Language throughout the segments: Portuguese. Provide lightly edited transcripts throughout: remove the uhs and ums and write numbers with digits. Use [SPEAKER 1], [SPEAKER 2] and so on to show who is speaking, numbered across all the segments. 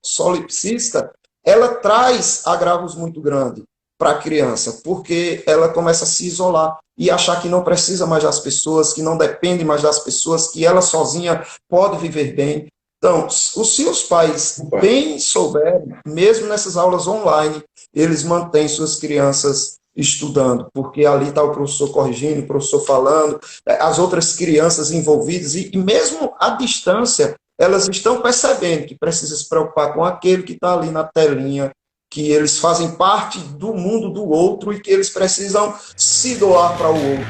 [SPEAKER 1] solipsista, ela traz agravos muito grandes para a criança, porque ela começa a se isolar e achar que não precisa mais das pessoas, que não depende mais das pessoas, que ela sozinha pode viver bem. Então, se os pais bem souberem, mesmo nessas aulas online, eles mantêm suas crianças estudando, porque ali está o professor corrigindo, o professor falando, as outras crianças envolvidas, e mesmo à distância, elas estão percebendo que precisa se preocupar com aquele que está ali na telinha, que eles fazem parte do mundo do outro e que eles precisam se doar para o outro.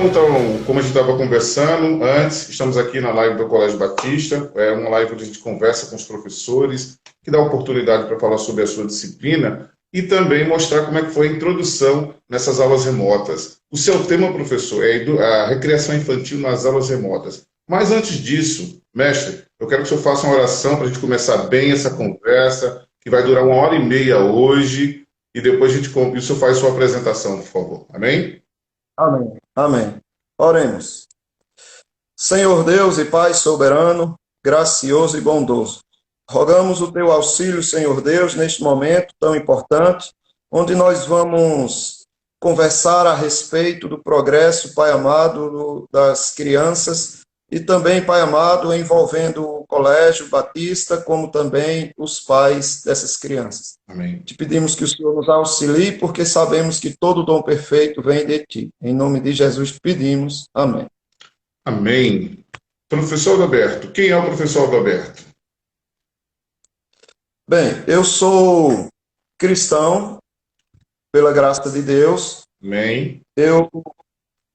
[SPEAKER 2] Então, como a gente estava conversando antes, estamos aqui na live do Colégio Batista, é uma live onde a gente conversa com os professores, que dá oportunidade para falar sobre a sua disciplina e também mostrar como é que foi a introdução nessas aulas remotas. O seu tema, professor, é a recreação infantil nas aulas remotas. Mas antes disso, mestre, eu quero que o senhor faça uma oração para a gente começar bem essa conversa, que vai durar 1h30 hoje, e depois o senhor faz sua apresentação, por favor. Amém?
[SPEAKER 1] Amém. Amém. Oremos. Senhor Deus e Pai soberano, gracioso e bondoso, rogamos o teu auxílio, Senhor Deus, neste momento tão importante, onde nós vamos conversar a respeito do progresso, Pai amado, das crianças, e também, Pai amado, envolvendo o Colégio Batista, como também os pais dessas crianças.
[SPEAKER 2] Amém.
[SPEAKER 1] Te pedimos que o Senhor nos auxilie, porque sabemos que todo dom perfeito vem de Ti. Em nome de Jesus pedimos. Amém.
[SPEAKER 2] Amém. Professor Adalberto, quem é o professor Adalberto?
[SPEAKER 1] Bem, eu sou cristão, pela graça de Deus.
[SPEAKER 2] Amém.
[SPEAKER 1] Eu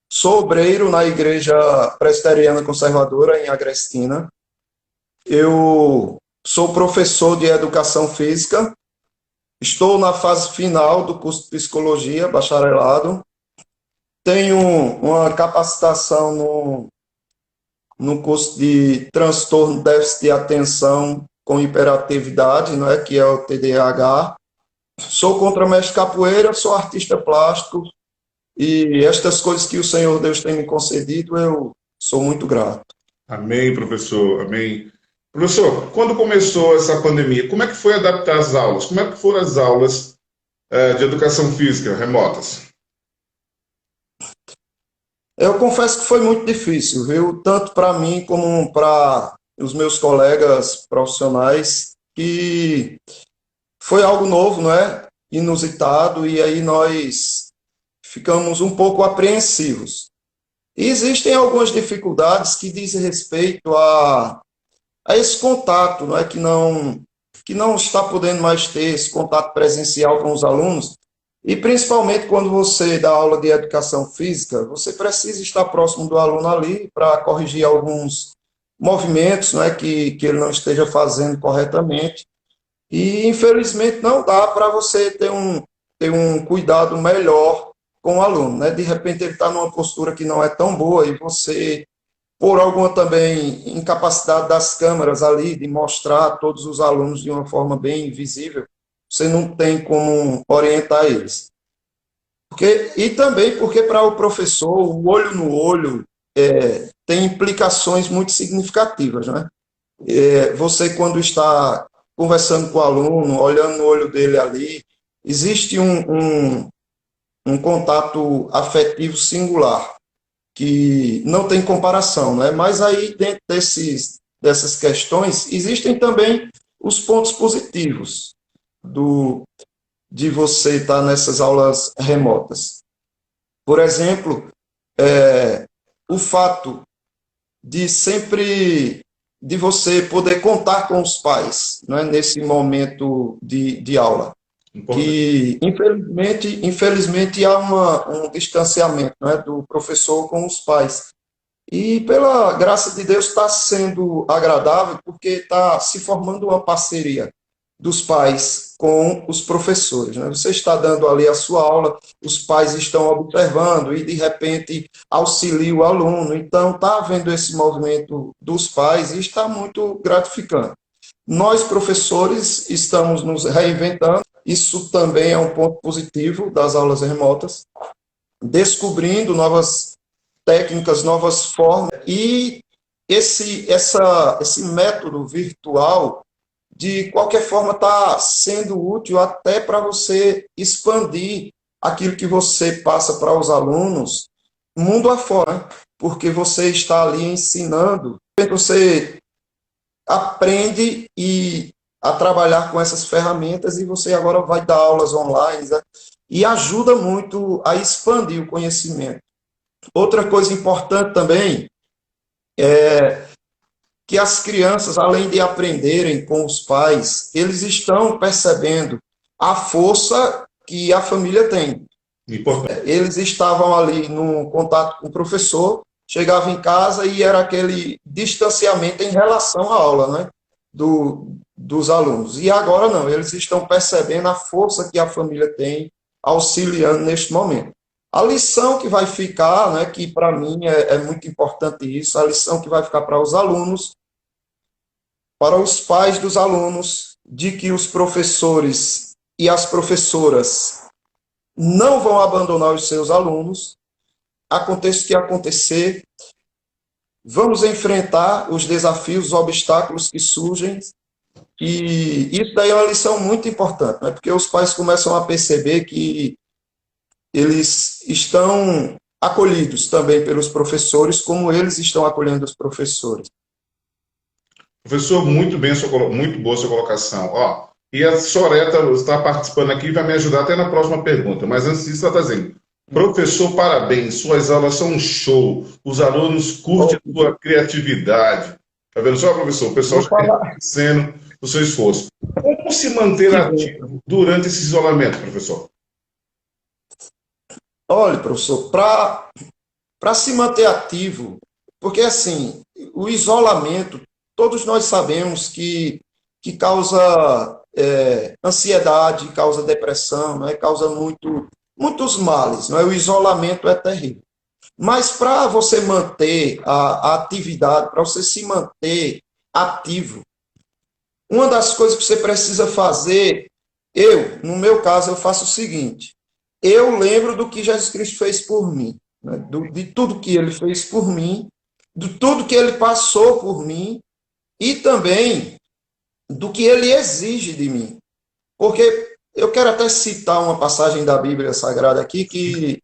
[SPEAKER 1] sou obreiro na Igreja Presbiteriana Conservadora, em Agrestina. Eu sou professor de Educação Física. Estou na fase final do curso de Psicologia, bacharelado. Tenho uma capacitação no curso de Transtorno de Déficit de Atenção com Hiperatividade, não é? Que é o TDAH. Sou contramestre capoeira, sou artista plástico, e estas coisas que o Senhor Deus tem me concedido, eu sou muito grato.
[SPEAKER 2] Amém, professor. Amém. Professor, quando começou essa pandemia, como é que foi adaptar as aulas? Como é que foram as aulas de educação física remotas?
[SPEAKER 1] Eu confesso que foi muito difícil, viu? Tanto para mim como para os meus colegas profissionais, que foi algo novo, não é? Inusitado, e aí nós ficamos um pouco apreensivos. E existem algumas dificuldades que dizem respeito a esse contato, não é? Que não está podendo mais ter esse contato presencial com os alunos, e principalmente quando você dá aula de educação física, você precisa estar próximo do aluno ali para corrigir alguns movimentos, não é? Que ele não esteja fazendo corretamente, e infelizmente não dá para você ter um cuidado melhor com o aluno, né? De repente ele está numa postura que não é tão boa e você, por alguma também incapacidade das câmeras ali de mostrar a todos os alunos de uma forma bem visível, você não tem como orientar eles. E também porque para o professor, o olho no olho tem implicações muito significativas, né? Você, quando está conversando com o aluno, olhando no olho dele ali, existe um contato afetivo singular, que não tem comparação, né? Mas aí, dentro dessas questões, existem também os pontos positivos de você estar nessas aulas remotas. Por exemplo, o fato de você poder contar com os pais, né, nesse momento de aula. Que, infelizmente há um distanciamento, né, do professor com os pais. E, pela graça de Deus, está sendo agradável, porque está se formando uma parceria dos pais com os professores, né? Você está dando ali a sua aula, os pais estão observando e, de repente, auxilia o aluno. Então, está havendo esse movimento dos pais e está muito gratificante. Nós, professores, estamos nos reinventando. Isso também é um ponto positivo das aulas remotas, descobrindo novas técnicas, novas formas, e esse método virtual, de qualquer forma, está sendo útil até para você expandir aquilo que você passa para os alunos mundo afora, né? Porque você está ali ensinando, você aprende a trabalhar com essas ferramentas e você agora vai dar aulas online, né? E ajuda muito a expandir o conhecimento. Outra coisa importante também é que as crianças, além de aprenderem com os pais, eles estão percebendo a força que a família tem.
[SPEAKER 2] Importante.
[SPEAKER 1] Eles estavam ali no contato com o professor, chegavam em casa e era aquele distanciamento em relação à aula, né, dos alunos. E agora não, eles estão percebendo a força que a família tem auxiliando neste momento. A lição que vai ficar, né, que para mim é muito importante isso, a lição que vai ficar para os alunos, para os pais dos alunos, de que os professores e as professoras não vão abandonar os seus alunos, aconteça o que acontecer, vamos enfrentar os desafios, os obstáculos que surgem, e isso daí é uma lição muito importante, né? Porque os pais começam a perceber que eles estão acolhidos também pelos professores, como eles estão acolhendo os professores.
[SPEAKER 2] Professor, muito bem, muito boa sua colocação. Ó, e a Soreta está participando aqui e vai me ajudar até na próxima pergunta. Mas antes disso, ela está dizendo: professor, parabéns, suas aulas são um show. Os alunos curtem a sua criatividade. Está vendo só, professor? O pessoal está reconhecendo o seu esforço. Como se manter ativo durante esse isolamento, professor?
[SPEAKER 1] Olha, professor, para se manter ativo, porque assim, o isolamento, todos nós sabemos que causa ansiedade, causa depressão, né? Causa muitos males, não é? O isolamento é terrível. Mas para você manter a atividade, para você se manter ativo, uma das coisas que você precisa fazer, no meu caso, eu faço o seguinte: eu lembro do que Jesus Cristo fez por mim, né? De tudo que ele fez por mim, de tudo que ele passou por mim, e também do que ele exige de mim. Porque eu quero até citar uma passagem da Bíblia Sagrada aqui, que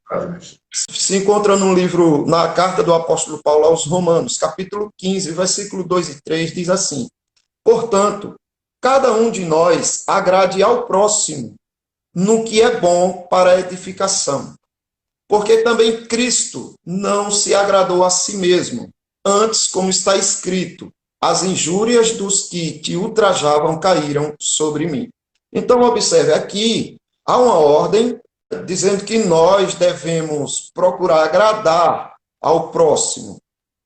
[SPEAKER 1] se encontra no livro, na carta do apóstolo Paulo aos Romanos, capítulo 15, versículo 2 e 3, diz assim: portanto, cada um de nós agrade ao próximo no que é bom para a edificação. Porque também Cristo não se agradou a si mesmo, antes, como está escrito, as injúrias dos que te ultrajavam caíram sobre mim. Então, observe, aqui há uma ordem dizendo que nós devemos procurar agradar ao próximo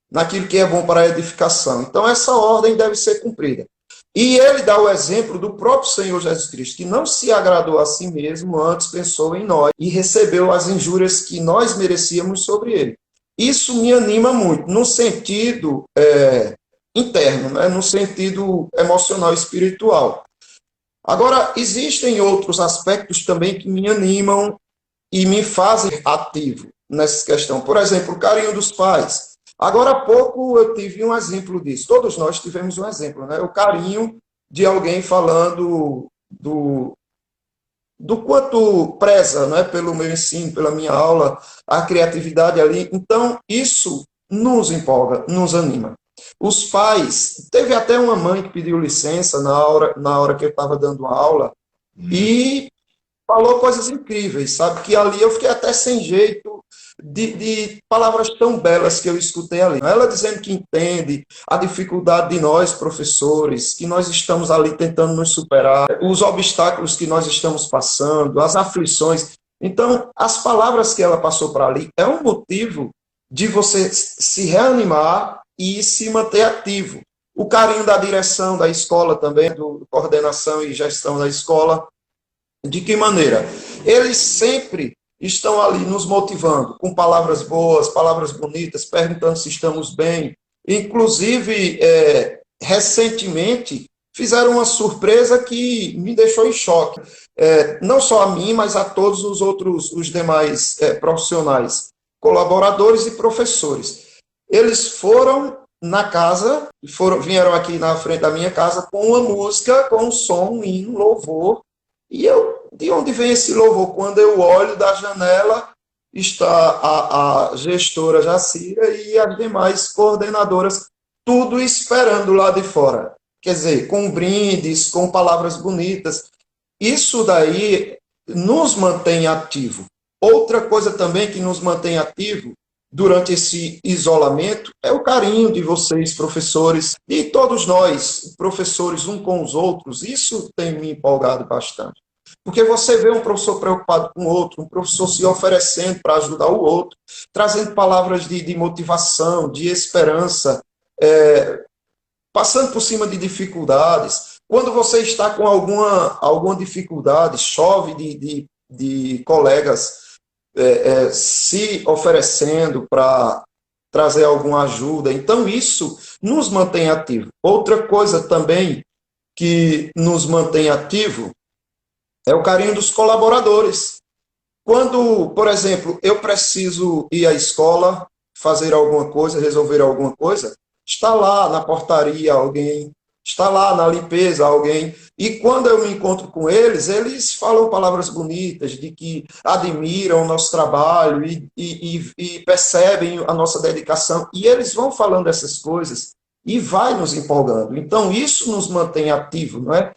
[SPEAKER 1] naquilo que é bom para a edificação. Então, essa ordem deve ser cumprida. E ele dá o exemplo do próprio Senhor Jesus Cristo, que não se agradou a si mesmo, antes pensou em nós e recebeu as injúrias que nós merecíamos sobre ele. Isso me anima muito, no sentido interno, né? No sentido emocional e espiritual. Agora, existem outros aspectos também que me animam e me fazem ativo nessa questão. Por exemplo, o carinho dos pais. Agora há pouco eu tive um exemplo disso. Todos nós tivemos um exemplo, né? O carinho de alguém falando do quanto preza, né, pelo meu ensino, pela minha aula, a criatividade ali. Então, isso nos empolga, nos anima. Os pais, teve até uma mãe que pediu licença na hora que eu estava dando aula e falou coisas incríveis, sabe? Que ali eu fiquei até sem jeito de palavras tão belas que eu escutei ali. Ela dizendo que entende a dificuldade de nós, professores, que nós estamos ali tentando nos superar, os obstáculos que nós estamos passando, as aflições. Então, as palavras que ela passou para ali é um motivo de você se reanimar e se manter ativo. O carinho da direção da escola também, do coordenação e gestão da escola. De que maneira? Eles sempre estão ali nos motivando, com palavras boas, palavras bonitas, perguntando se estamos bem. Inclusive, recentemente, fizeram uma surpresa que me deixou em choque. Não só a mim, mas a todos os demais profissionais. colaboradores e professores. Eles foram na casa, vieram aqui na frente da minha casa com uma música, com um som, um hino, louvor. E de onde vem esse louvor? Quando eu olho da janela, está a gestora Jacira e as demais coordenadoras, tudo esperando lá de fora. Quer dizer, com brindes, com palavras bonitas. Isso daí nos mantém ativo. Outra coisa também que nos mantém ativo durante esse isolamento é o carinho de vocês, professores, e todos nós, professores, um com os outros. Isso tem me empolgado bastante. Porque você vê um professor preocupado com o outro, um professor se oferecendo para ajudar o outro, trazendo palavras de motivação, de esperança, passando por cima de dificuldades. Quando você está com alguma dificuldade, chove de colegas se oferecendo para trazer alguma ajuda. Então, isso nos mantém ativo. Outra coisa também que nos mantém ativo é o carinho dos colaboradores. Quando, por exemplo, eu preciso ir à escola, fazer alguma coisa, resolver alguma coisa, está lá na portaria alguém, está lá na limpeza alguém. E quando eu me encontro com eles, eles falam palavras bonitas, de que admiram o nosso trabalho e percebem a nossa dedicação. E eles vão falando essas coisas e vai nos empolgando. Então, isso nos mantém ativos, não é?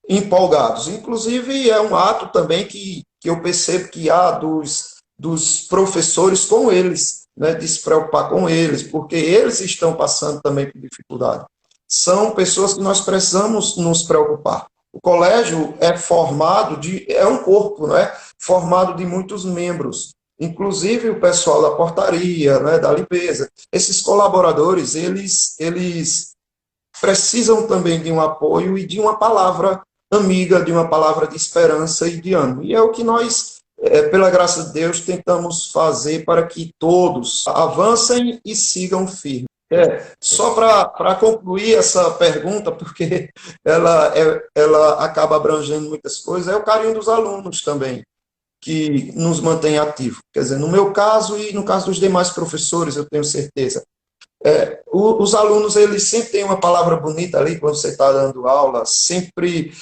[SPEAKER 1] Empolgados. Inclusive, é um ato também que eu percebo que há dos professores com eles, né, de se preocupar com eles, porque eles estão passando também por dificuldade. São pessoas que nós precisamos nos preocupar. O colégio é um corpo, não é? Formado de muitos membros, inclusive o pessoal da portaria, né, da limpeza. Esses colaboradores, eles precisam também de um apoio e de uma palavra amiga, de uma palavra de esperança e de ânimo. E é o que nós, pela graça de Deus, tentamos fazer para que todos avancem e sigam firmes. Só para concluir essa pergunta, porque ela acaba abrangendo muitas coisas, é o carinho dos alunos também, que nos mantém ativos. Quer dizer, no meu caso e no caso dos demais professores, eu tenho certeza. Os alunos, eles sempre têm uma palavra bonita ali quando você está dando aula, sempre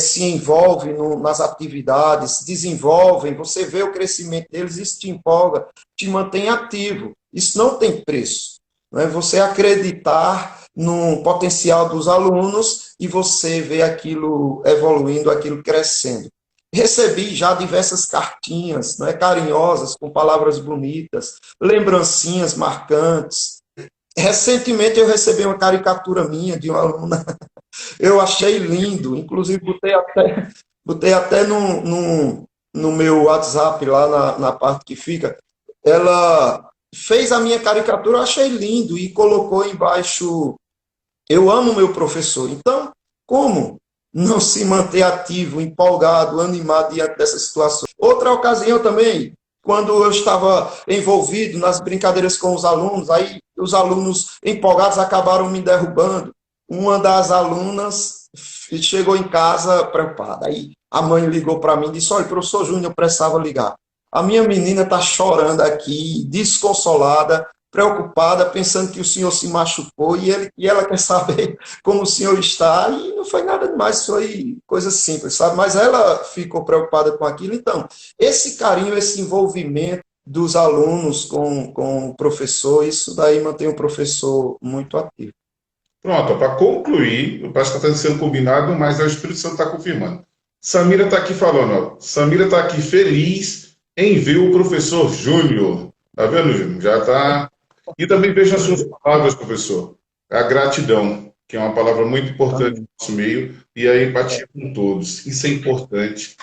[SPEAKER 1] se envolvem nas atividades, desenvolvem, você vê o crescimento deles, isso te empolga, te mantém ativo. Isso não tem preço. Não é? Você acreditar no potencial dos alunos e você vê aquilo evoluindo, aquilo crescendo. Recebi já diversas cartinhas, não é, carinhosas, com palavras bonitas, lembrancinhas marcantes. Recentemente eu recebi uma caricatura minha de uma aluna, eu achei lindo, inclusive botei até no meu WhatsApp, lá na parte que fica, ela fez a minha caricatura, eu achei lindo, e colocou embaixo, eu amo meu professor. Então, como não se manter ativo, empolgado, animado diante dessas situações? Outra ocasião também, quando eu estava envolvido nas brincadeiras com os alunos, aí os alunos empolgados acabaram me derrubando. Uma das alunas chegou em casa preocupada. Aí a mãe ligou para mim e disse: olha, professor Júnior, eu precisava ligar. A minha menina está chorando aqui, desconsolada, preocupada, pensando que o senhor se machucou e ela quer saber como o senhor está. E não foi nada demais, foi coisa simples, sabe? Mas ela ficou preocupada com aquilo. Então, esse carinho, esse envolvimento dos alunos com o professor, isso daí mantém o professor muito ativo.
[SPEAKER 2] Pronto, para concluir, parece que está sendo combinado, mas o Espírito Santo está confirmando. Samira está aqui falando, ó. Samira está aqui feliz em ver o professor Júnior. Tá vendo, Júnior? Já está. E também veja as suas palavras, professor. A gratidão, que é uma palavra muito importante no nosso meio, e a empatia com todos. Isso é importante.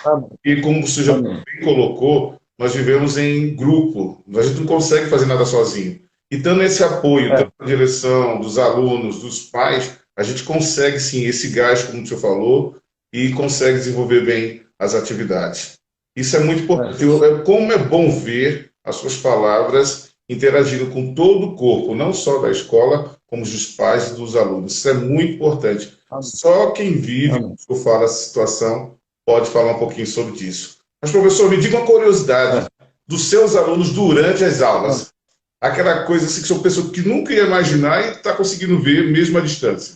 [SPEAKER 2] E como você já bem colocou, nós vivemos em grupo. A gente não consegue fazer nada sozinho. E dando esse apoio, tanto da direção, dos alunos, dos pais, a gente consegue, sim, esse gás, como o senhor falou, e consegue desenvolver bem as atividades. Isso é muito importante. Como é bom ver as suas palavras interagindo com todo o corpo, não só da escola, como dos pais e dos alunos. Isso é muito importante. Só quem vive, como o senhor fala, essa situação, pode falar um pouquinho sobre isso. Mas, professor, me diga uma curiosidade. dos seus alunos durante as aulas? Aquela coisa assim que são pessoas que nunca ia imaginar e está conseguindo ver mesmo à distância.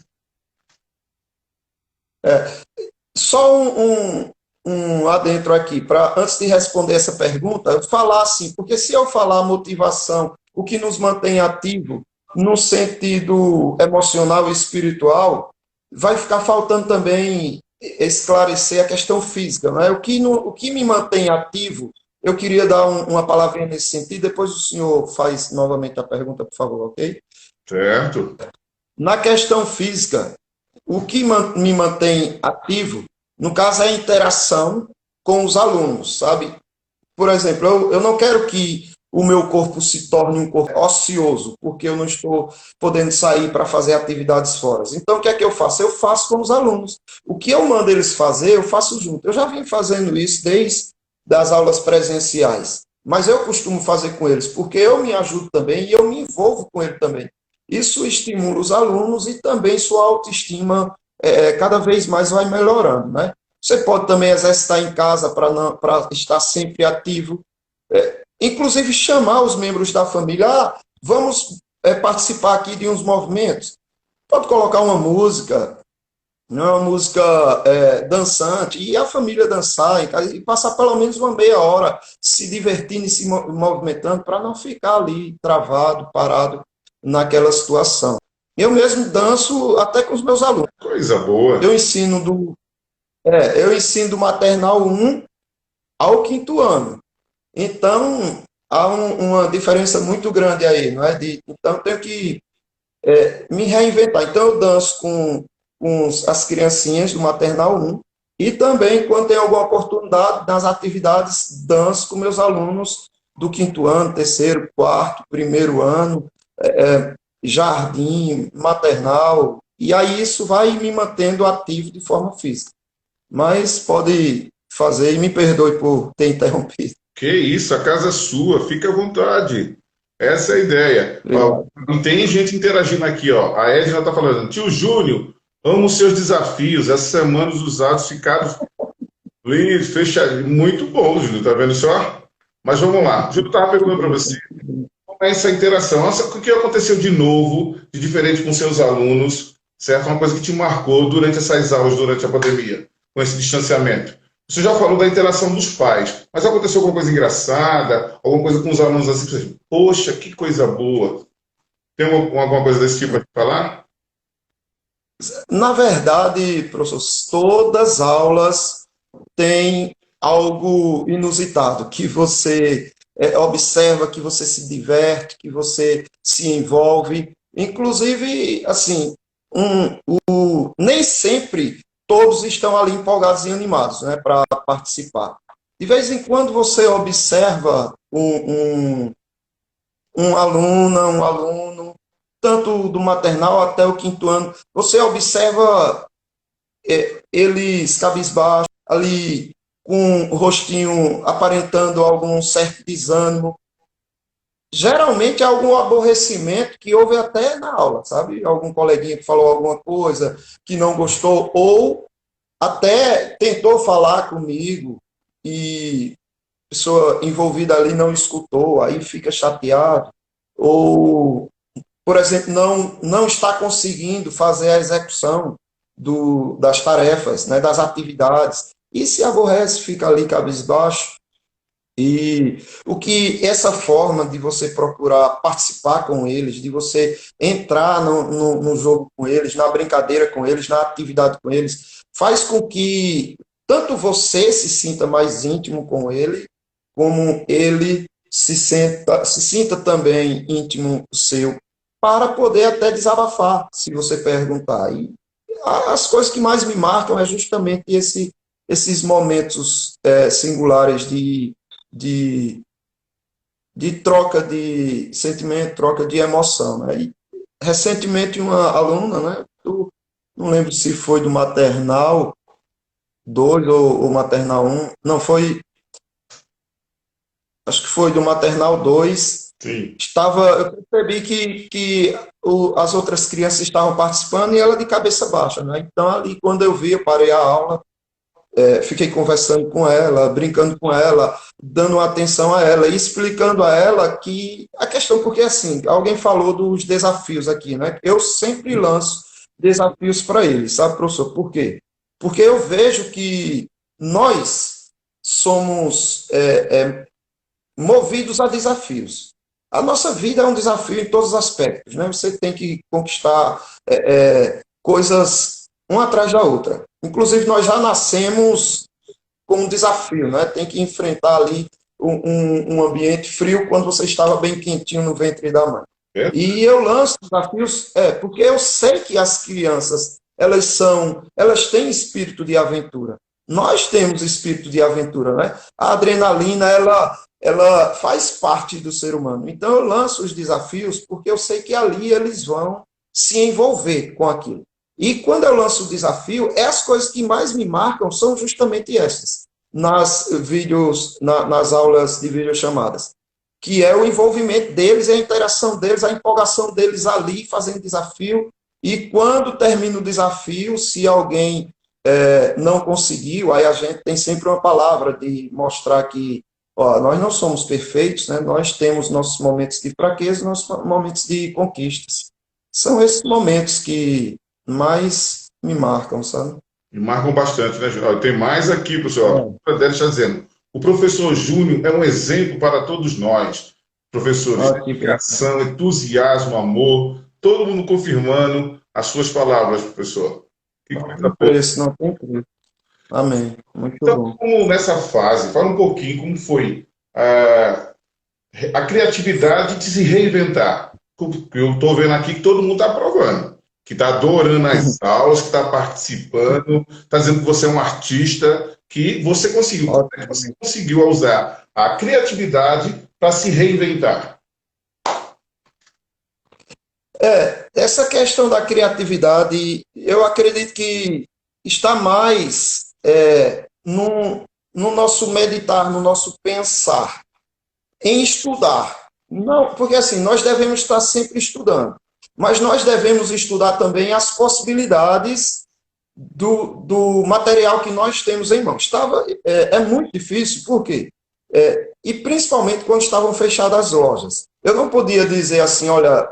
[SPEAKER 1] Só um adentro aqui, para antes de responder essa pergunta, eu falar assim, porque se eu falar motivação, o que nos mantém ativo no sentido emocional e espiritual, vai ficar faltando também esclarecer a questão física, não é? O que me mantém ativo, eu queria dar uma palavrinha nesse sentido, depois o senhor faz novamente a pergunta, por favor, ok?
[SPEAKER 2] Certo?
[SPEAKER 1] Na questão física, o que me mantém ativo, no caso, é a interação com os alunos, sabe? Por exemplo, eu não quero que o meu corpo se torne um corpo ocioso, porque eu não estou podendo sair para fazer atividades fora. Então, o que é que eu faço? Eu faço com os alunos. O que eu mando eles fazer, eu faço junto. Eu já vim fazendo isso desde as aulas presenciais, mas eu costumo fazer com eles, porque eu me ajudo também e eu me envolvo com ele também. Isso estimula os alunos e também sua autoestima cada vez mais vai melhorando, né? Você pode também exercitar em casa para estar sempre ativo, inclusive chamar os membros da família, vamos participar aqui de uns movimentos. Pode colocar uma música, né, uma música dançante, e a família dançar em casa, e passar pelo menos uma meia hora se divertindo e se movimentando, para não ficar ali travado, parado naquela situação. Eu mesmo danço até com os meus alunos.
[SPEAKER 2] Coisa boa.
[SPEAKER 1] Eu ensino eu ensino do maternal 1 ao 5º ano. Então, há uma diferença muito grande aí, não é? Então, eu tenho que me reinventar. Então, eu danço com as criancinhas do maternal 1 e também, quando tem alguma oportunidade, nas atividades, danço com meus alunos do 5º ano, 3º, 4º, 1º ano, jardim, maternal, e aí isso vai me mantendo ativo de forma física. Mas pode fazer, e me perdoe por ter interrompido.
[SPEAKER 2] Que isso, a casa é sua, fica à vontade. Essa é a ideia. Ó,
[SPEAKER 1] Obrigado.
[SPEAKER 2] e tem gente interagindo aqui, ó. A Edna está falando, tio Júnior, amo os seus desafios. Essa semana os usados ficaram fechadinhos. Muito bom, Júnior, tá vendo só? Mas vamos lá. Júnior estava perguntando para você como é essa interação. O que aconteceu de novo, de diferente com seus alunos, certo? Uma coisa que te marcou durante essas aulas, durante a pandemia, com esse distanciamento. Você já falou da interação dos pais, mas aconteceu alguma coisa engraçada, alguma coisa com os alunos assim, que você, poxa, que coisa boa. Tem alguma coisa desse tipo para falar?
[SPEAKER 1] Na verdade, professor, todas as aulas têm algo inusitado, que você observa, que você se diverte, que você se envolve. Inclusive, assim, nem sempre todos estão ali empolgados e animados, né, para participar. De vez em quando você observa um aluno, tanto do maternal até o 5º ano, você observa eles cabisbaixo, ali com o rostinho aparentando algum certo desânimo. Geralmente é algum aborrecimento que houve até na aula, sabe? Algum coleguinha que falou alguma coisa que não gostou, ou até tentou falar comigo e a pessoa envolvida ali não escutou, aí fica chateado, ou, por exemplo, não está conseguindo fazer a execução das tarefas, né, das atividades, e se aborrece, fica ali cabisbaixo. E o que essa forma de você procurar participar com eles, de você entrar no jogo com eles, na brincadeira com eles, na atividade com eles, faz com que tanto você se sinta mais íntimo com ele, como ele se sinta também íntimo seu, para poder até desabafar, se você perguntar. E as coisas que mais me marcam é justamente esses momentos singulares de, de troca de sentimento, troca de emoção, né? E, recentemente, uma aluna, né? Não lembro se foi do maternal 2 ou maternal 1, não, acho que foi do maternal 2,
[SPEAKER 2] Sim.
[SPEAKER 1] eu percebi que as outras crianças estavam participando e ela de cabeça baixa, né? Então, ali, quando eu vi, eu parei a aula, fiquei conversando com ela, brincando com ela, dando atenção a ela, e explicando a ela que a questão, porque assim, alguém falou dos desafios aqui, né? Eu sempre lanço desafios para eles, sabe, professor? Por quê? Porque eu vejo que nós somos movidos a desafios. A nossa vida é um desafio em todos os aspectos, né? Você tem que conquistar coisas uma atrás da outra. Inclusive, nós já nascemos com um desafio, né? Tem que enfrentar ali um ambiente frio quando você estava bem quentinho no ventre da mãe.
[SPEAKER 2] É?
[SPEAKER 1] E eu lanço desafios, porque eu sei que as crianças, elas têm espírito de aventura. Nós temos espírito de aventura, né? A adrenalina, ela faz parte do ser humano. Então, eu lanço os desafios porque eu sei que ali eles vão se envolver com aquilo. E quando eu lanço o desafio, as coisas que mais me marcam são justamente essas, nas aulas de videochamadas, que é o envolvimento deles, a interação deles, a empolgação deles ali fazendo desafio. E quando termina o desafio, se alguém não conseguiu, aí a gente tem sempre uma palavra de mostrar que nós não somos perfeitos, né? Nós temos nossos momentos de fraqueza, nossos momentos de conquistas. São esses momentos que mais me marcam, sabe?
[SPEAKER 2] Me marcam bastante, né, Júnior? Tem mais aqui, professor. O Frederico está dizendo. O professor Júnior é um exemplo para todos nós. Professores, dedicação, entusiasmo, amor, todo mundo confirmando as suas palavras, professor. Que coisa boa.
[SPEAKER 1] Não tem preço. Amém. Muito
[SPEAKER 2] Então,
[SPEAKER 1] bom.
[SPEAKER 2] como nessa fase, fala um pouquinho como foi a criatividade de se reinventar. Eu estou vendo aqui que todo mundo está aprovando, que está adorando as aulas, que está participando, está dizendo que você é um artista, que você conseguiu. Como é que você conseguiu usar a criatividade para se reinventar?
[SPEAKER 1] Essa questão da criatividade, eu acredito que está mais no nosso meditar, no nosso pensar, em estudar. Não, porque assim, nós devemos estar sempre estudando, mas nós devemos estudar também as possibilidades do material que nós temos em mãos. É muito difícil, por quê? E principalmente quando estavam fechadas as lojas. Eu não podia dizer assim, olha,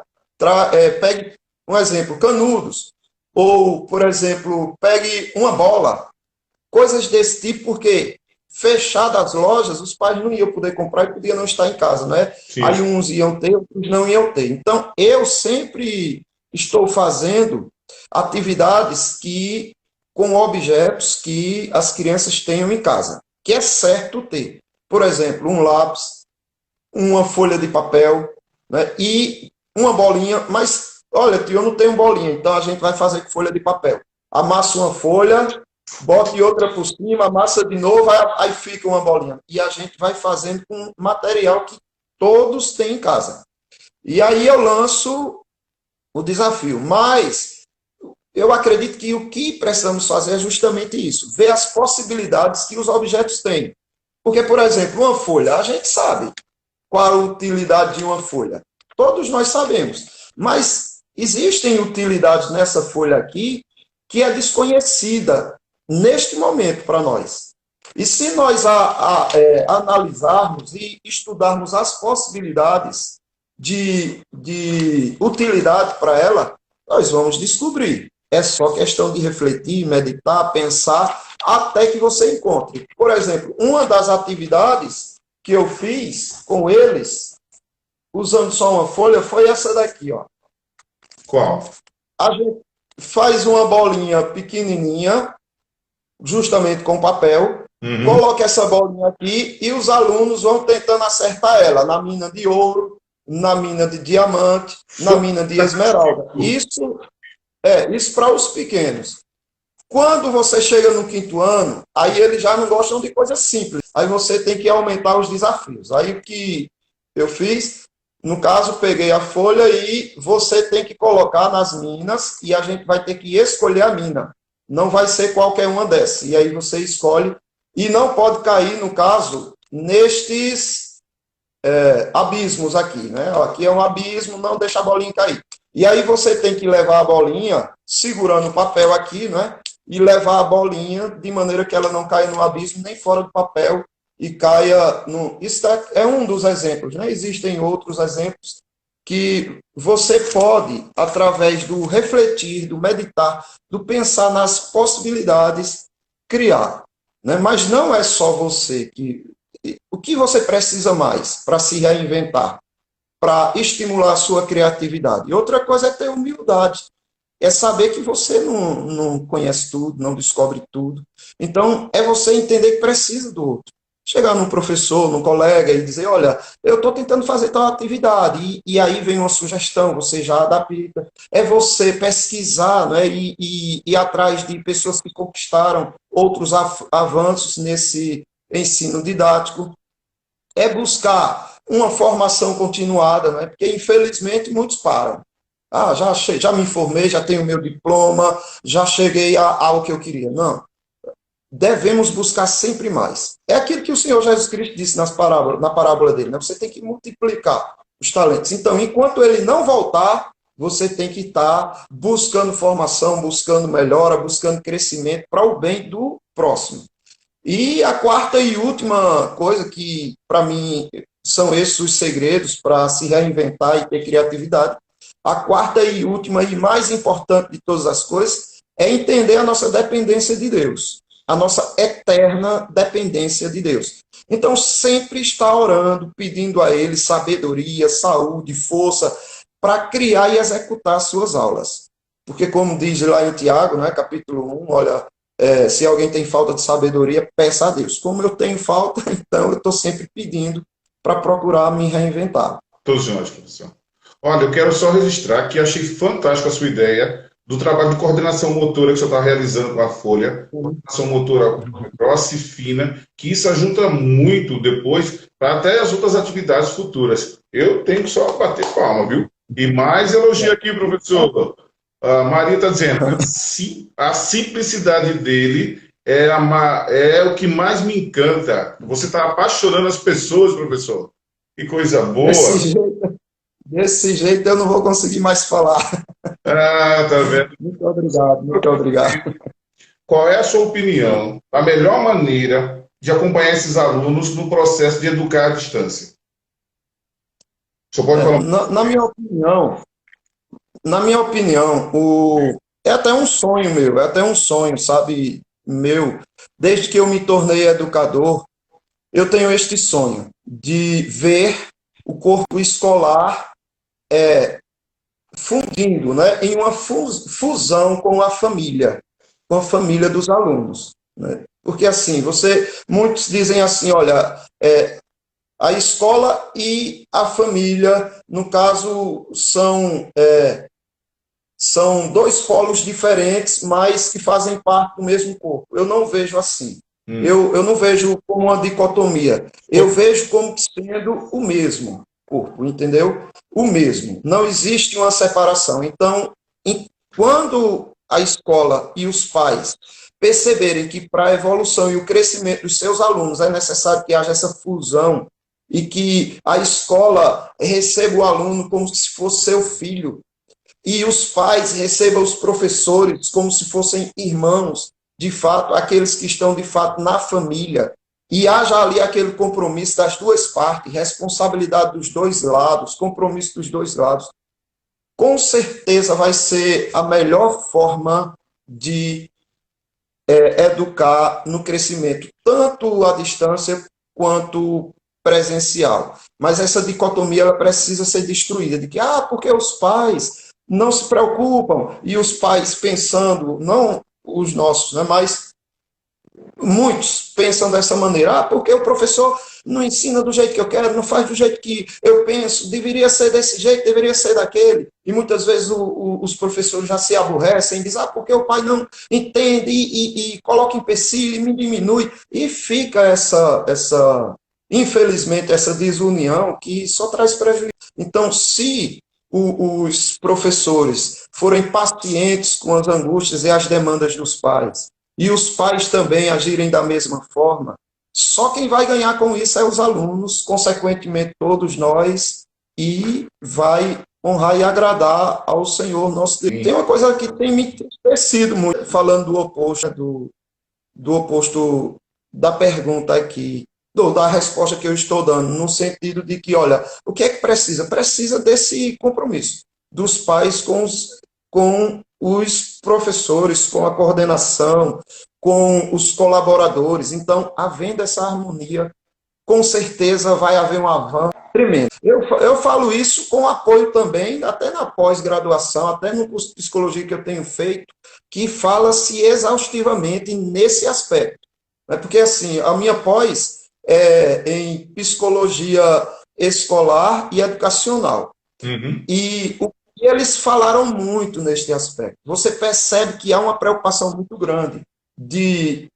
[SPEAKER 1] pegue um exemplo, canudos, ou, por exemplo, pegue uma bola, coisas desse tipo, porque fechadas as lojas, os pais não iam poder comprar e podiam não estar em casa, né?
[SPEAKER 2] Sim.
[SPEAKER 1] Aí uns iam ter, outros não iam ter. Então, eu sempre estou fazendo atividades com objetos que as crianças tenham em casa, que é certo ter. Por exemplo, um lápis, uma folha de papel, né? E uma bolinha, mas, olha, tio, eu não tenho bolinha, então a gente vai fazer com folha de papel. Amassa uma folha, bote outra por cima, amassa de novo, aí fica uma bolinha. E a gente vai fazendo com material que todos têm em casa. E aí eu lanço o desafio. Mas eu acredito que o que precisamos fazer é justamente isso, ver as possibilidades que os objetos têm. Porque, por exemplo, uma folha, a gente sabe qual a utilidade de uma folha. Todos nós sabemos. Mas existem utilidades nessa folha aqui que é desconhecida neste momento para nós. E se nós analisarmos e estudarmos as possibilidades de utilidade para ela, nós vamos descobrir. É só questão de refletir, meditar, pensar, até que você encontre. Por exemplo, uma das atividades que eu fiz com eles, usando só uma folha, foi essa daqui, ó.
[SPEAKER 2] Qual?
[SPEAKER 1] A gente faz uma bolinha pequenininha, justamente com papel, coloca essa bolinha aqui e os alunos vão tentando acertar ela na mina de ouro, na mina de diamante, na mina de esmeralda. Isso para os pequenos. Quando você chega no 5º ano, aí eles já não gostam de coisas simples. Aí você tem que aumentar os desafios. Aí o que eu fiz, no caso, peguei a folha e você tem que colocar nas minas e a gente vai ter que escolher a mina. Não vai ser qualquer uma dessas. E aí você escolhe e não pode cair, no caso, nestes abismos aqui, né? Aqui é um abismo, não deixa a bolinha cair. E aí você tem que levar a bolinha segurando o papel aqui, né? e levar a bolinha de maneira que ela não caia no abismo, nem fora do papel, e caia no... Isso é um dos exemplos, né? Existem outros exemplos que você pode, através do refletir, do meditar, do pensar nas possibilidades, criar. Né? Mas não é só você que... O que você precisa mais para se reinventar? Para estimular a sua criatividade. E outra coisa é ter humildade. É saber que você não conhece tudo, não descobre tudo. Então, é você entender que precisa do outro. Chegar num professor, num colega e dizer, olha, eu estou tentando fazer tal atividade, e aí vem uma sugestão, você já adapta. É você pesquisar, né, e ir atrás de pessoas que conquistaram outros avanços nesse ensino didático. É buscar uma formação continuada, né, porque infelizmente muitos param. Ah, já me informei, já tenho meu diploma, já cheguei ao que eu queria. Não. Devemos buscar sempre mais. É aquilo que o Senhor Jesus Cristo disse na parábola dele, né? Você tem que multiplicar os talentos. Então, enquanto ele não voltar, você tem que estar buscando formação, buscando melhora, buscando crescimento para o bem do próximo. E a quarta e última coisa que, para mim, são esses os segredos para se reinventar e ter criatividade. A quarta e última e mais importante de todas as coisas é entender a nossa dependência de Deus, a nossa eterna dependência de Deus. Então, sempre estar orando, pedindo a Ele sabedoria, saúde, força, para criar e executar suas aulas. Porque, como diz lá em Tiago, né, capítulo 1, olha, se alguém tem falta de sabedoria, peça a Deus. Como eu tenho falta, então eu estou sempre pedindo para procurar me reinventar.
[SPEAKER 2] Todos nós, professor. Olha, eu quero só registrar que achei fantástica a sua ideia do trabalho de coordenação motora que o senhor está realizando com a Folha, coordenação motora grossa e fina, que isso ajuda muito depois para até as outras atividades futuras. Eu tenho que só bater palma, viu? E mais elogio aqui, professor. A Maria está dizendo, a simplicidade dele é o que mais me encanta. Você está apaixonando as pessoas, professor. Que coisa boa.
[SPEAKER 1] Desse jeito eu não vou conseguir mais falar.
[SPEAKER 2] Ah, tá vendo?
[SPEAKER 1] Muito obrigado, muito obrigado.
[SPEAKER 2] Qual é a sua opinião, a melhor maneira de acompanhar esses alunos no processo de educar à distância? O senhor pode falar?
[SPEAKER 1] Na minha opinião, é até um sonho meu, é até um sonho, sabe, meu. Desde que eu me tornei educador, eu tenho este sonho de ver o corpo escolar fundindo, né, em uma fusão com a família dos alunos, né? Porque assim, muitos dizem assim, olha, a escola e a família, no caso, são dois polos diferentes, mas que fazem parte do mesmo corpo. Eu não vejo assim. Eu não vejo como uma dicotomia. Eu vejo como sendo o mesmo corpo, entendeu? O mesmo. Não existe uma separação. Então, quando a escola e os pais perceberem que para a evolução e o crescimento dos seus alunos é necessário que haja essa fusão e que a escola receba o aluno como se fosse seu filho e os pais recebam os professores como se fossem irmãos, de fato, aqueles que estão de fato na família, e haja ali aquele compromisso das duas partes, responsabilidade dos dois lados, compromisso dos dois lados, com certeza vai ser a melhor forma de educar no crescimento, tanto à distância quanto presencial. Mas essa dicotomia ela precisa ser destruída, de que, porque os pais não se preocupam, e os pais pensando, não os nossos, né, mas muitos pensam dessa maneira, porque o professor não ensina do jeito que eu quero, não faz do jeito que eu penso, deveria ser desse jeito, deveria ser daquele, e muitas vezes os professores já se aborrecem, dizem, porque o pai não entende, e coloca empecilho, e me diminui, e fica infelizmente, essa desunião que só traz prejuízo. Então, se os professores forem pacientes com as angústias e as demandas dos pais, e os pais também agirem da mesma forma, só quem vai ganhar com isso é os alunos, consequentemente todos nós, e vai honrar e agradar ao Senhor nosso Deus. Tem uma coisa que tem me entristecido muito, falando do oposto, do oposto da pergunta aqui, da resposta que eu estou dando, no sentido de que, olha, o que é que precisa? Precisa desse compromisso dos pais com os professores, com a coordenação, com os colaboradores. Então, havendo essa harmonia, com certeza vai haver um avanço tremendo. Eu falo isso com apoio também, até na pós-graduação, até no curso de psicologia que eu tenho feito, que fala-se exaustivamente nesse aspecto. Porque, assim, a minha pós é em psicologia escolar e educacional.
[SPEAKER 2] Uhum.
[SPEAKER 1] E o que eles falaram muito neste aspecto. Você percebe que há uma preocupação muito grande de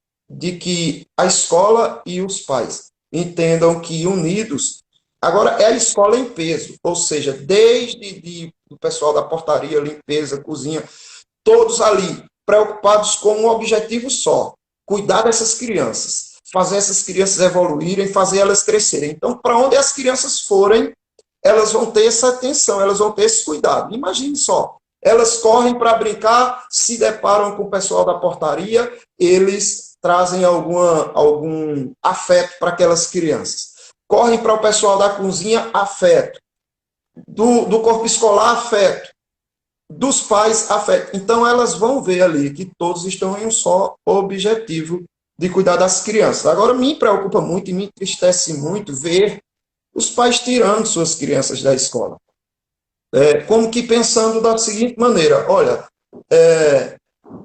[SPEAKER 1] que a escola e os pais entendam que unidos. Agora, é a escola em peso, ou seja, desde o pessoal da portaria, limpeza, cozinha, todos ali preocupados com um objetivo só: cuidar dessas crianças, fazer essas crianças evoluírem, fazer elas crescerem. Então, para onde as crianças forem, elas vão ter essa atenção, elas vão ter esse cuidado. Imagine só, elas correm para brincar, se deparam com o pessoal da portaria, eles trazem algum afeto para aquelas crianças. Correm para o pessoal da cozinha, afeto. Do corpo escolar, afeto. Dos pais, afeto. Então, elas vão ver ali que todos estão em um só objetivo de cuidar das crianças. Agora, me preocupa muito e me entristece muito ver os pais tirando suas crianças da escola. Como que pensando da seguinte maneira: olha,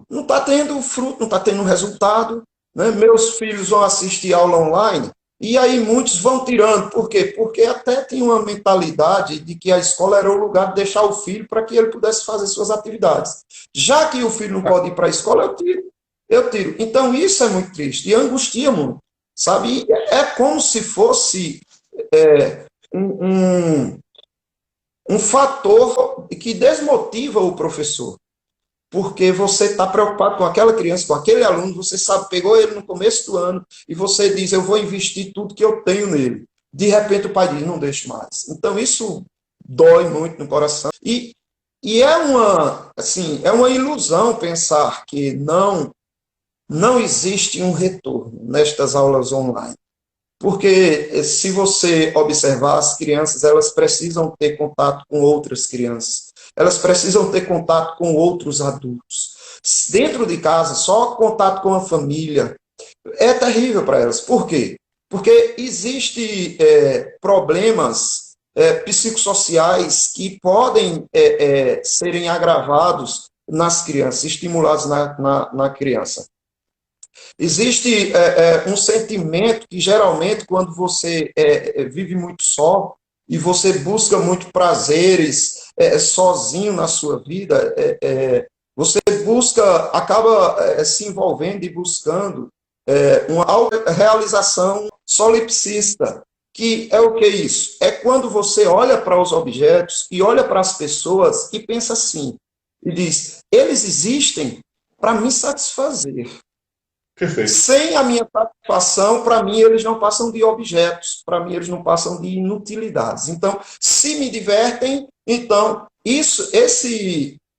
[SPEAKER 1] não está tendo fruto, não está tendo resultado, né? Meus filhos vão assistir aula online, e aí muitos vão tirando. Por quê? Porque até tinha uma mentalidade de que a escola era o lugar de deixar o filho para que ele pudesse fazer suas atividades. Já que o filho não pode ir para a escola, eu tiro. Então isso é muito triste e angustia muito, sabe? É como se fosse um fator que desmotiva o professor, porque você está preocupado com aquela criança, com aquele aluno, você sabe, pegou ele no começo do ano e você diz: eu vou investir tudo que eu tenho nele. De repente o pai diz: não deixo mais. Então isso dói muito no coração. E é uma ilusão pensar que não existe um retorno nestas aulas online. Porque se você observar, as crianças, elas precisam ter contato com outras crianças. Elas precisam ter contato com outros adultos. Dentro de casa, só contato com a família é terrível para elas. Por quê? Porque existem problemas psicossociais que podem serem agravados nas crianças, estimulados na criança. Existe um sentimento que, geralmente, quando você vive muito só e você busca muito prazeres sozinho na sua vida, você acaba se envolvendo e buscando uma autorrealização solipsista. Que é o que é isso? É quando você olha para os objetos e olha para as pessoas e pensa assim, e diz: eles existem para me satisfazer.
[SPEAKER 2] Perfeito. Sem
[SPEAKER 1] a minha satisfação, para mim, eles não passam de objetos, para mim, eles não passam de inutilidades. Então, se me divertem, então,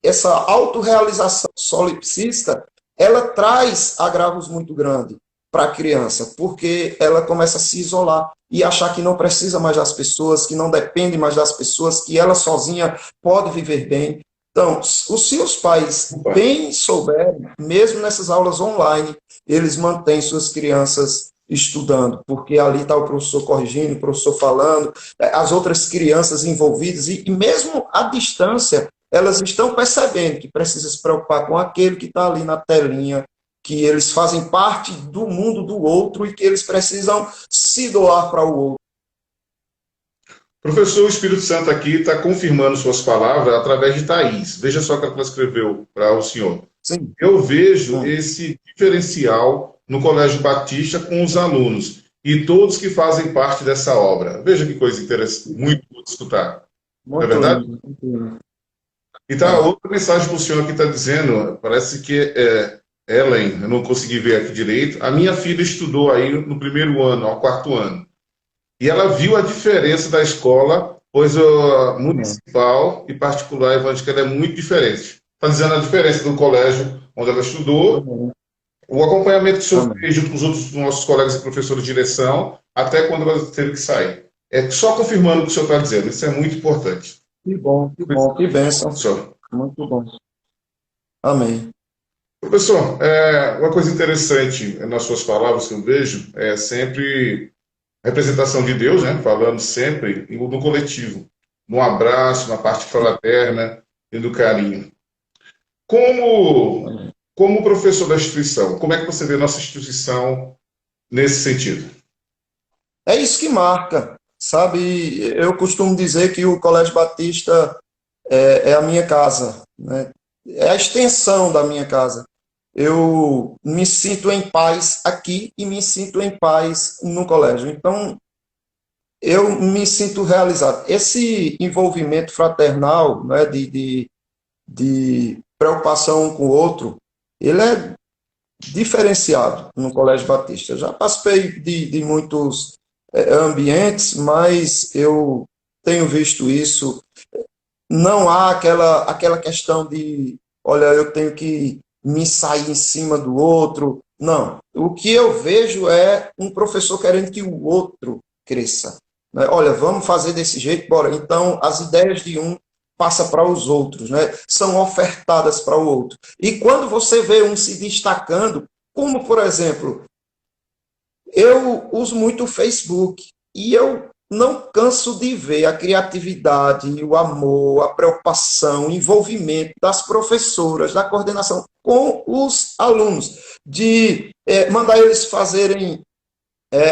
[SPEAKER 1] essa autorrealização solipsista, ela traz agravos muito grandes para a criança, porque ela começa a se isolar e achar que não precisa mais das pessoas, que não depende mais das pessoas, que ela sozinha pode viver bem. Então, se os pais bem souberem, mesmo nessas aulas online, eles mantêm suas crianças estudando, porque ali está o professor corrigindo, o professor falando, as outras crianças envolvidas, e mesmo à distância, elas estão percebendo que precisa se preocupar com aquele que está ali na telinha, que eles fazem parte do mundo do outro e que eles precisam se doar para o outro.
[SPEAKER 2] Professor, o Espírito Santo aqui está confirmando suas palavras através de Thaís. Veja só o que ela escreveu para o senhor.
[SPEAKER 1] Sim.
[SPEAKER 2] Eu vejo esse diferencial no Colégio Batista com os alunos e todos que fazem parte dessa obra. Veja que coisa interessante, muito bom de escutar. Não é verdade?
[SPEAKER 1] Muito.
[SPEAKER 2] Então, outra mensagem para o senhor aqui está dizendo, parece que Ellen, eu não consegui ver aqui direito, a minha filha estudou aí no primeiro ano, ao quarto ano. E ela viu a diferença da escola pois o
[SPEAKER 1] Amém.
[SPEAKER 2] municipal e particular evangélica ela é muito diferente. Está dizendo a diferença do colégio onde ela estudou,
[SPEAKER 1] Amém.
[SPEAKER 2] o acompanhamento que o senhor
[SPEAKER 1] Amém.
[SPEAKER 2] fez junto com os outros nossos colegas e professores de direção, até quando ela teve que sair. É só confirmando o que o senhor está dizendo, isso é muito importante.
[SPEAKER 1] Que bom, que bênção.
[SPEAKER 2] Professor,
[SPEAKER 1] Muito bom. Amém.
[SPEAKER 2] professor, uma coisa interessante nas suas palavras que eu vejo é sempre a representação de Deus, né? Falando sempre no coletivo, no abraço, na parte fraterna e do carinho. Como,
[SPEAKER 1] Amém.
[SPEAKER 2] como professor da instituição, como é que você vê a nossa instituição nesse sentido?
[SPEAKER 1] É isso que marca, sabe? Eu costumo dizer que o Colégio Batista é a minha casa, né? É a extensão da minha casa. Eu me sinto em paz aqui e me sinto em paz no colégio. Então, eu me sinto realizado. Esse envolvimento fraternal, né, de preocupação um com o outro, ele é diferenciado no Colégio Batista. Eu já participei de muitos ambientes, mas eu tenho visto isso. Não há aquela questão de, olha, eu tenho que me sair em cima do outro. Não. O que eu vejo é um professor querendo que o outro cresça, né? Olha, vamos fazer desse jeito, bora. Então, as ideias de um passa para os outros, né? São ofertadas para o outro. E quando você vê um se destacando, como por exemplo, eu uso muito o Facebook e eu não canso de ver a criatividade, o amor, a preocupação, o envolvimento das professoras, da coordenação com os alunos, de mandar eles fazerem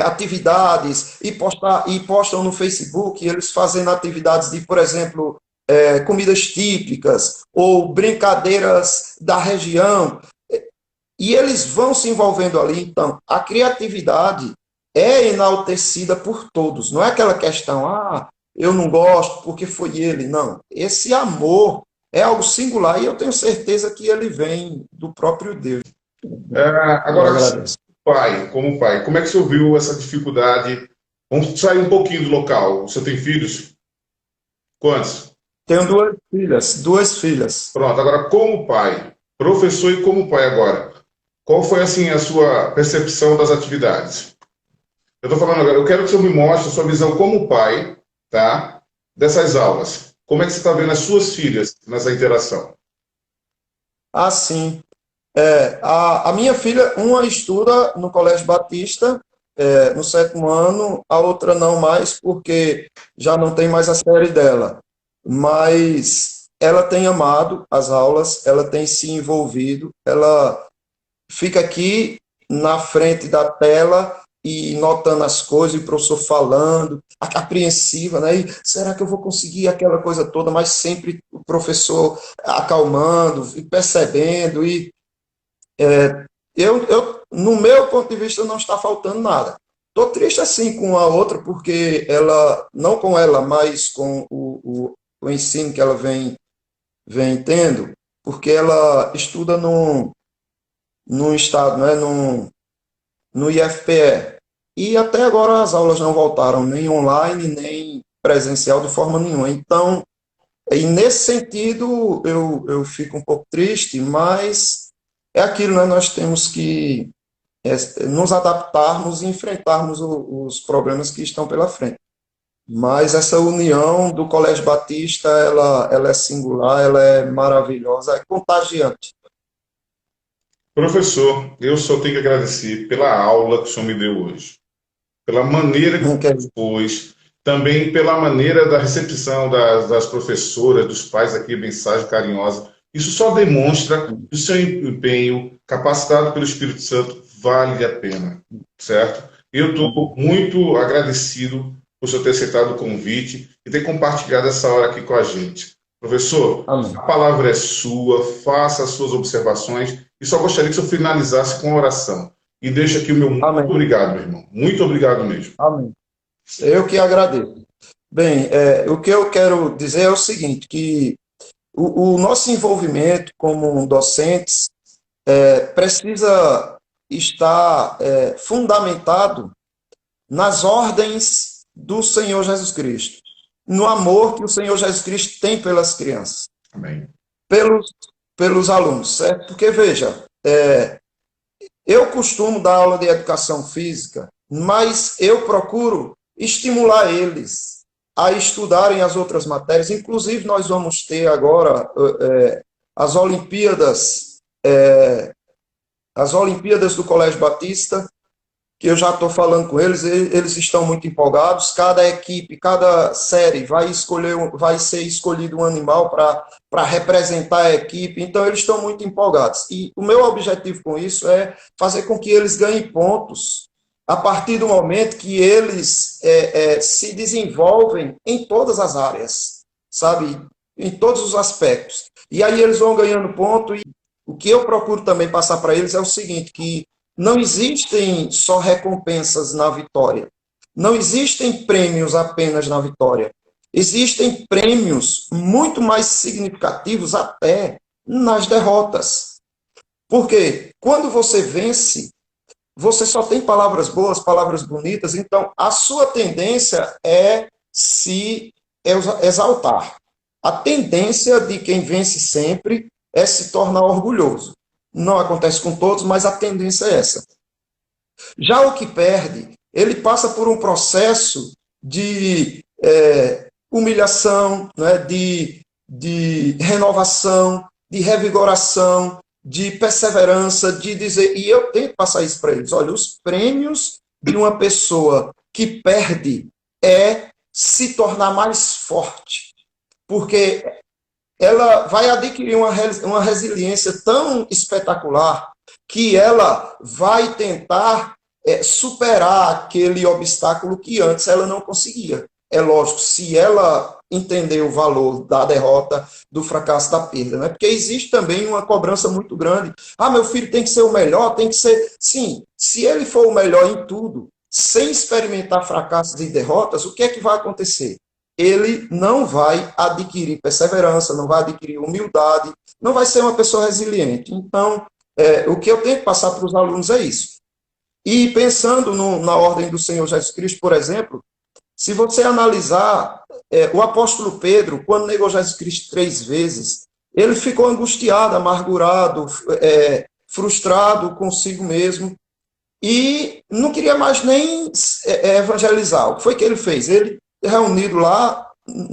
[SPEAKER 1] atividades e postam no Facebook, eles fazendo atividades de, por exemplo, comidas típicas ou brincadeiras da região. E eles vão se envolvendo ali. Então, a criatividade é enaltecida por todos. Não é aquela questão, eu não gosto porque foi ele. Não. Esse amor é algo singular e eu tenho certeza que ele vem do próprio Deus. Eu
[SPEAKER 2] Agora,
[SPEAKER 1] agradeço.
[SPEAKER 2] pai, como pai, como é que o senhor viu essa dificuldade? Vamos sair um pouquinho do local. O senhor tem filhos? Quantos?
[SPEAKER 1] Tenho duas filhas, duas filhas.
[SPEAKER 2] Pronto, agora como pai, professor e como pai agora, qual foi assim a sua percepção das atividades? Eu estou falando agora, eu quero que o senhor me mostre a sua visão como pai, tá? Dessas aulas. Como é que você está vendo as suas filhas nessa interação?
[SPEAKER 1] Assim, a minha filha, uma estuda no Colégio Batista, no sétimo ano, a outra não mais, porque já não tem mais a série dela. Mas ela tem amado as aulas, ela tem se envolvido, ela fica aqui na frente da tela e notando as coisas, e o professor falando, apreensiva, né? E será que eu vou conseguir aquela coisa toda? Mas sempre o professor acalmando, e percebendo, e no meu ponto de vista, não está faltando nada. Estou triste assim com a outra, porque ela, não com ela, mas com o ensino que ela vem tendo, porque ela estuda no estado, né, no IFPE. E até agora as aulas não voltaram, nem online, nem presencial de forma nenhuma. Então, e nesse sentido, eu fico um pouco triste, mas é aquilo, né? Nós temos que nos adaptarmos e enfrentarmos os problemas que estão pela frente. Mas essa união do Colégio Batista, ela é singular, ela é maravilhosa, é contagiante.
[SPEAKER 2] Professor, eu só tenho que agradecer pela aula que o senhor me deu hoje, pela maneira que o
[SPEAKER 1] Não quer
[SPEAKER 2] senhor expôs, também pela maneira da recepção das professoras, dos pais aqui, mensagem carinhosa. Isso só demonstra que o seu empenho, capacitado pelo Espírito Santo, vale a pena, certo? Eu estou muito agradecido por o senhor ter aceitado o convite e ter compartilhado essa hora aqui com a gente. Professor,
[SPEAKER 1] Amém.
[SPEAKER 2] a palavra é sua, faça as suas observações e só gostaria que o senhor finalizasse com a oração. E deixa aqui o meu muito
[SPEAKER 1] Amém.
[SPEAKER 2] obrigado, meu irmão. Muito obrigado mesmo.
[SPEAKER 1] Amém. Eu que agradeço. Bem, o que eu quero dizer é o seguinte, que o nosso envolvimento como docentes precisa estar fundamentado nas ordens do Senhor Jesus Cristo. no amor que o Senhor Jesus Cristo tem pelas crianças,
[SPEAKER 2] Amém.
[SPEAKER 1] pelos alunos, certo? Porque, veja, eu costumo dar aula de educação física, mas eu procuro estimular eles a estudarem as outras matérias. Inclusive, nós vamos ter agora as Olimpíadas do Colégio Batista, que eu já estou falando com eles, eles estão muito empolgados. Cada equipe, cada série vai ser escolhido um animal para representar a equipe, então eles estão muito empolgados. E o meu objetivo com isso é fazer com que eles ganhem pontos a partir do momento que eles se desenvolvem em todas as áreas, sabe? Em todos os aspectos. E aí eles vão ganhando ponto, e o que eu procuro também passar para eles é o seguinte, que não existem só recompensas na vitória. Não existem prêmios apenas na vitória. Existem prêmios muito mais significativos até nas derrotas. Porque quando você vence, você só tem palavras boas, palavras bonitas, então a sua tendência é se exaltar. A tendência de quem vence sempre é se tornar orgulhoso. Não acontece com todos, mas a tendência é essa. Já o que perde, ele passa por um processo de humilhação, né, de renovação, de revigoração, de perseverança, de dizer... E eu tento passar isso para eles. Olha, os prêmios de uma pessoa que perde é se tornar mais forte. Porque ela vai adquirir uma resiliência tão espetacular que ela vai tentar superar aquele obstáculo que antes ela não conseguia. É lógico, se ela entender o valor da derrota, do fracasso, da perda, né? Porque existe também uma cobrança muito grande. Ah, meu filho tem que ser o melhor, tem que ser... Sim, se ele for o melhor em tudo, sem experimentar fracassos e derrotas, o que é que vai acontecer? Ele não vai adquirir perseverança, não vai adquirir humildade, não vai ser uma pessoa resiliente. Então, o que eu tenho que passar para os alunos é isso. E pensando na ordem do Senhor Jesus Cristo, por exemplo, se você analisar o apóstolo Pedro, quando negou Jesus Cristo 3 vezes, ele ficou angustiado, amargurado, frustrado consigo mesmo, e não queria mais nem evangelizar. O que foi que ele fez? Ele, reunido lá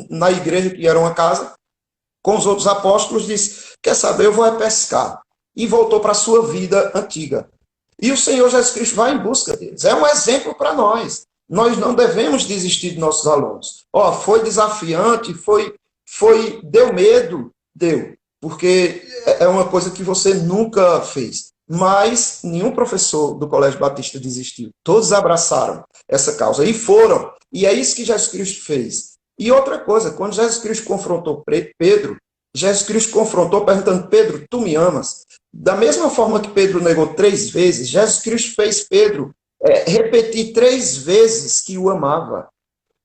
[SPEAKER 1] na igreja, que era uma casa, com os outros apóstolos, disse, quer saber, eu vou pescar. E voltou para a sua vida antiga. E o Senhor Jesus Cristo vai em busca deles. É um exemplo para nós. Nós não devemos desistir de nossos alunos. Foi desafiante, deu medo, deu. Porque é uma coisa que você nunca fez. Mas nenhum professor do Colégio Batista desistiu. Todos abraçaram essa causa e foram. E é isso que Jesus Cristo fez. E outra coisa, quando Jesus Cristo confrontou Pedro, Jesus Cristo confrontou perguntando, Pedro, tu me amas? Da mesma forma que Pedro negou 3 vezes, Jesus Cristo fez Pedro repetir 3 vezes que o amava.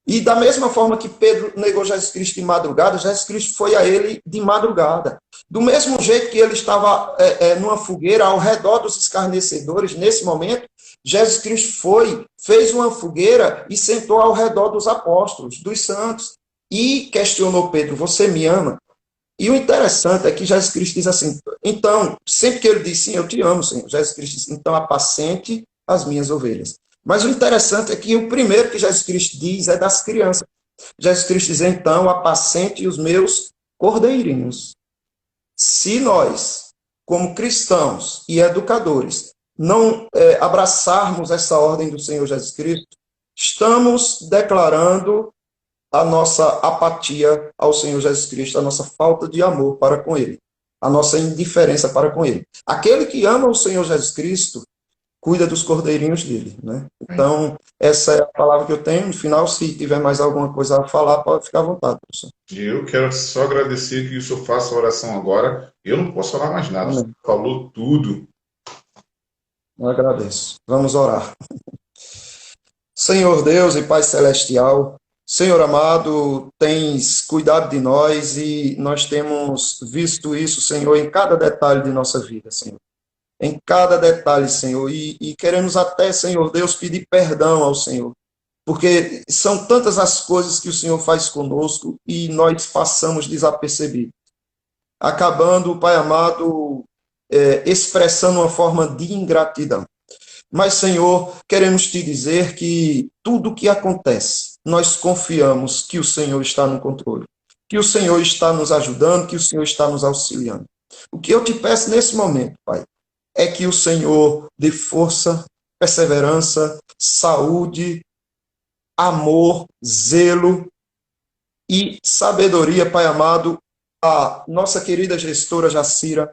[SPEAKER 1] E da mesma forma que Pedro negou Jesus Cristo de madrugada, Jesus Cristo foi a ele de madrugada. Do mesmo jeito que ele estava numa fogueira ao redor dos escarnecedores, nesse momento, Jesus Cristo fez uma fogueira e sentou ao redor dos apóstolos, dos santos, e questionou Pedro, você me ama? E o interessante é que Jesus Cristo diz assim, então, sempre que ele diz sim, eu te amo, Senhor, Jesus Cristo diz, então apacente as minhas ovelhas. Mas o interessante é que o primeiro que Jesus Cristo diz é das crianças. Jesus Cristo diz, então, apacente os meus cordeirinhos. Se nós, como cristãos e educadores, não abraçarmos essa ordem do Senhor Jesus Cristo, estamos declarando a nossa apatia ao Senhor Jesus Cristo, a nossa falta de amor para com Ele, a nossa indiferença para com Ele. Aquele que ama o Senhor Jesus Cristo, cuida dos cordeirinhos dele, né? Então, essa é a palavra que eu tenho. No final, se tiver mais alguma coisa a falar, pode ficar à vontade, professor.
[SPEAKER 2] Eu quero só agradecer que o senhor faça a oração agora. Eu não posso falar mais nada, o senhor falou tudo.
[SPEAKER 1] Eu agradeço. Vamos orar. Senhor Deus e Pai Celestial, Senhor amado, tens cuidado de nós e nós temos visto isso, Senhor, em cada detalhe de nossa vida, Senhor. Em cada detalhe, Senhor, e queremos até, Senhor Deus, pedir perdão ao Senhor porque são tantas as coisas que o Senhor faz conosco e nós passamos desapercebidos, acabando, Pai amado, expressando uma forma de ingratidão. Mas, Senhor, queremos te dizer que tudo o que acontece, nós confiamos que o Senhor está no controle, que o Senhor está nos ajudando, que o Senhor está nos auxiliando. O que eu te peço nesse momento, Pai, é que o Senhor dê força, perseverança, saúde, amor, zelo e sabedoria, Pai amado, a nossa querida gestora Jacira,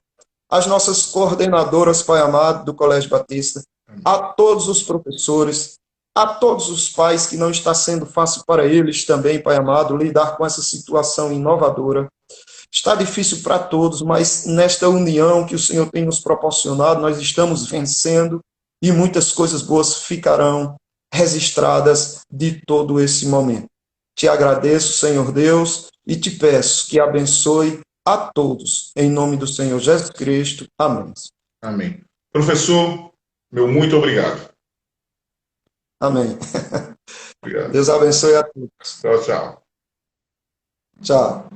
[SPEAKER 1] as nossas coordenadoras, Pai amado, do Colégio Batista, a todos os professores, a todos os pais, que não está sendo fácil para eles também, Pai amado, lidar com essa situação inovadora. Está difícil para todos, mas nesta união que o Senhor tem nos proporcionado, nós estamos vencendo e muitas coisas boas ficarão registradas de todo esse momento. Te agradeço, Senhor Deus, e te peço que abençoe a todos, em nome do Senhor Jesus Cristo. Amém.
[SPEAKER 2] Amém. Professor, meu muito obrigado.
[SPEAKER 1] Amém.
[SPEAKER 2] Obrigado.
[SPEAKER 1] Deus abençoe a todos.
[SPEAKER 2] Tchau, tchau.
[SPEAKER 1] Tchau.